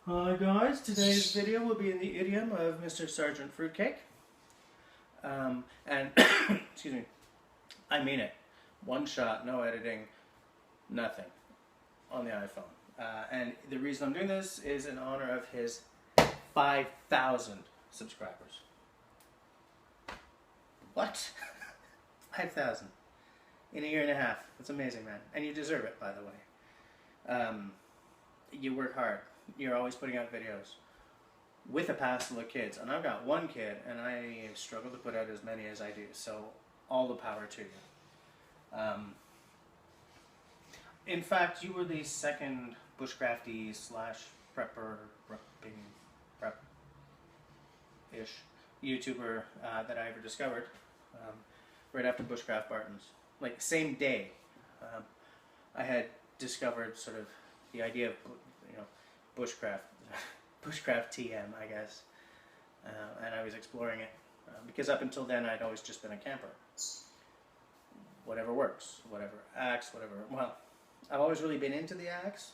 Hi guys, today's video will be in the idiom of Mr. Sgt Fruitcake. And, excuse me, I mean it. One shot, no editing, nothing on the iPhone. And the reason I'm doing this is in honor of his 5,000 subscribers. What? 5,000 in a year and a half. That's amazing, man. And you deserve it, by the way. You work hard. You're always putting out videos with a past full of kids. And I've got one kid, and I struggle to put out as many as I do. So all the power to you. In fact, you were the second bushcrafty / prepper, prep-ish YouTuber that I ever discovered. Right after Bushcraft Bartons. Like, same day. I had discovered sort of the idea of, bushcraft TM, I guess, and I was exploring it because up until then I'd always just been a camper. Whatever works, whatever axe, whatever. Well, I've always really been into the axe,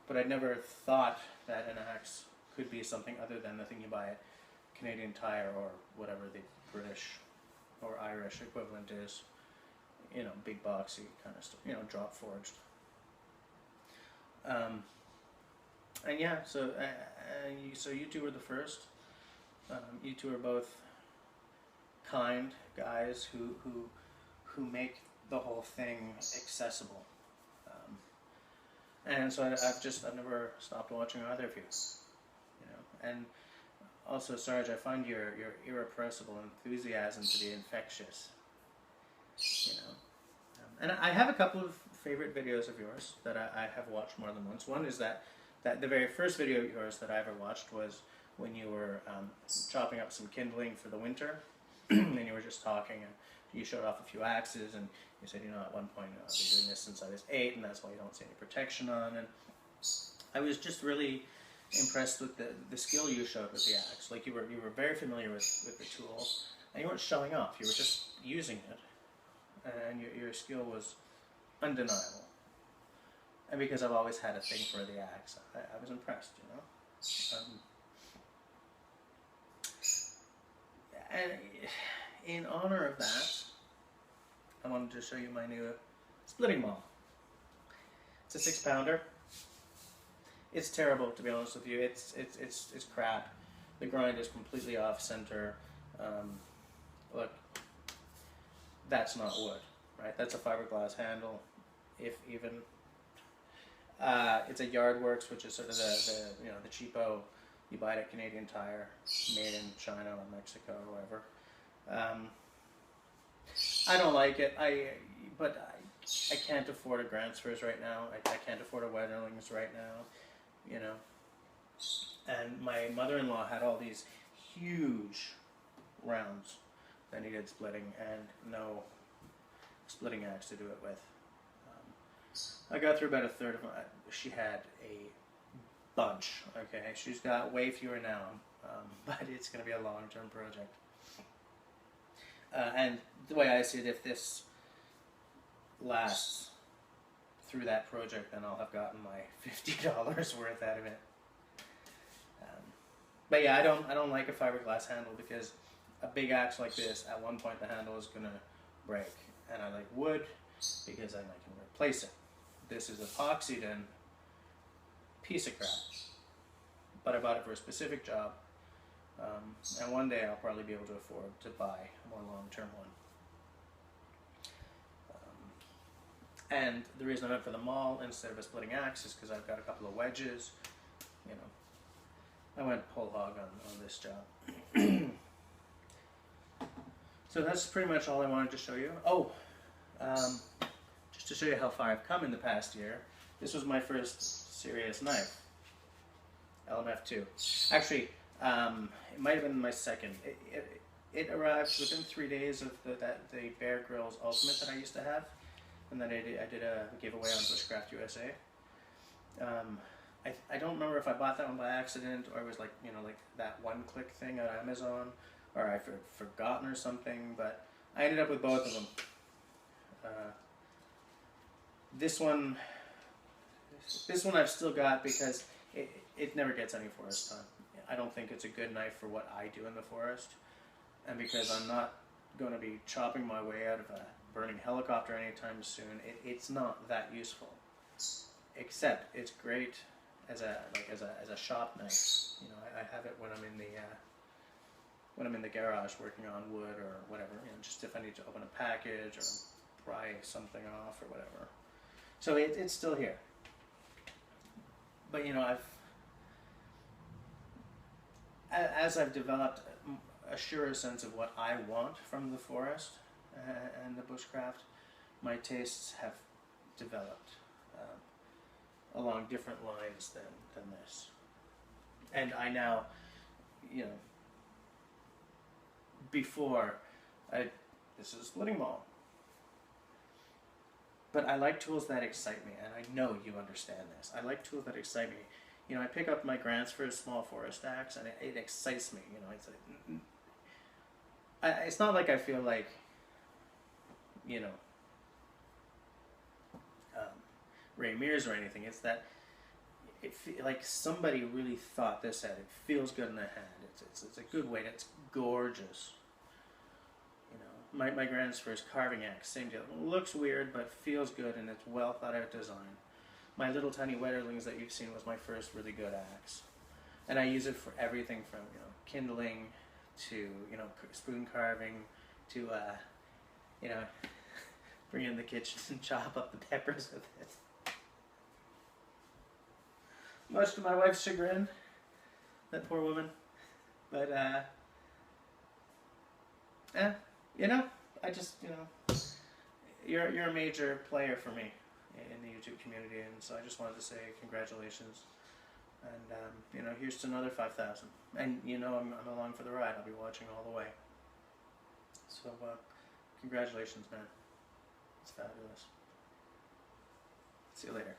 but I'd never thought that an axe could be something other than the thing you buy at Canadian Tire or whatever the British or Irish equivalent is. Big boxy kind of stuff. Drop forged. And yeah, so you two were the first. You two are both kind guys who make the whole thing accessible. And so I've never stopped watching either of you. And also, Sarge, I find your irrepressible enthusiasm to be infectious. And I have a couple of favorite videos of yours that I have watched more than once. One is that the very first video of yours that I ever watched was when you were chopping up some kindling for the winter, and you were just talking, and you showed off a few axes, and you said, at one point, I've been doing this since I was 8, and that's why you don't see any protection on. And I was just really impressed with the skill you showed with the axe. Like, you were very familiar with the tool, and you weren't showing off. You were just using it, and your skill was undeniable. And because I've always had a thing for the axe, I was impressed, And in honor of that, I wanted to show you my new splitting maul. It's a 6-pounder. It's terrible, to be honest with you. It's crap. The grind is completely off center. Look, that's not wood, right? That's a fiberglass handle, if even. It's a Yardworks, which is sort of the cheapo you buy it at Canadian Tire, made in China or Mexico or wherever. I don't like it. But I can't afford a Grantsfors right now. I can't afford a Wetterlings right now. And my mother-in-law had all these huge rounds that needed splitting, and no splitting axe to do it with. I got through about a third of them. She had a bunch, okay? She's got way fewer now, but it's going to be a long-term project. And the way I see it, if this lasts through that project, then I'll have gotten my $50 worth out of it. But yeah, I don't like a fiberglass handle because a big axe like this, at one point the handle is going to break. And I like wood because then I can replace it. This is epoxied in, piece of crap. But I bought it for a specific job, and one day I'll probably be able to afford to buy a more long-term one. And the reason I went for the maul instead of a splitting axe is because I've got a couple of wedges. I went whole hog on this job. So that's pretty much all I wanted to show you. Oh, just to show you how far I've come in the past year, this was my first serious knife. LMF2. Actually, it might have been my second. It arrived within 3 days of the Bear Grylls Ultimate that I used to have, and then I did a giveaway on Bushcraft USA. I don't remember if I bought that one by accident, or it was like that one-click thing on Amazon, or I forgotten or something. But I ended up with both of them. This one I've still got because it never gets any forest time. I don't think it's a good knife for what I do in the forest, and because I'm not going to be chopping my way out of a burning helicopter anytime soon, it's not that useful. Except it's great as a shop knife. You know, I have it when I'm in the garage working on wood or whatever. You know, just if I need to open a package or pry something off or whatever. So it's still here. But you know, as I've developed a surer sense of what I want from the forest and the bushcraft, my tastes have developed along different lines than this. And I now, you know, before, this is a splitting ball. But I like tools that excite me, and I know you understand this. I like tools that excite me. You know, I pick up my Gransford small forest axe, and it excites me. You know, it's like, it's not like I feel like, you know, Ray Mears or anything. It's that like somebody really thought this out. It feels good in the hand. It's a good weight. It's gorgeous. You know, my Gransford's carving axe, same deal. It looks weird, but feels good, and it's well thought out design. My little tiny Wetterlings that you've seen was my first really good axe, and I use it for everything from, you know, kindling to, you know, spoon carving to you know, bring it in the kitchen and chop up the peppers with it. Much to my wife's chagrin, that poor woman. But you know, I just, you know, you're a major player for me in the YouTube community, and so I just wanted to say congratulations, and you know, here's to another 5,000, and you know, I'm along for the ride. I'll be watching all the way. So congratulations, man. It's fabulous. See you later.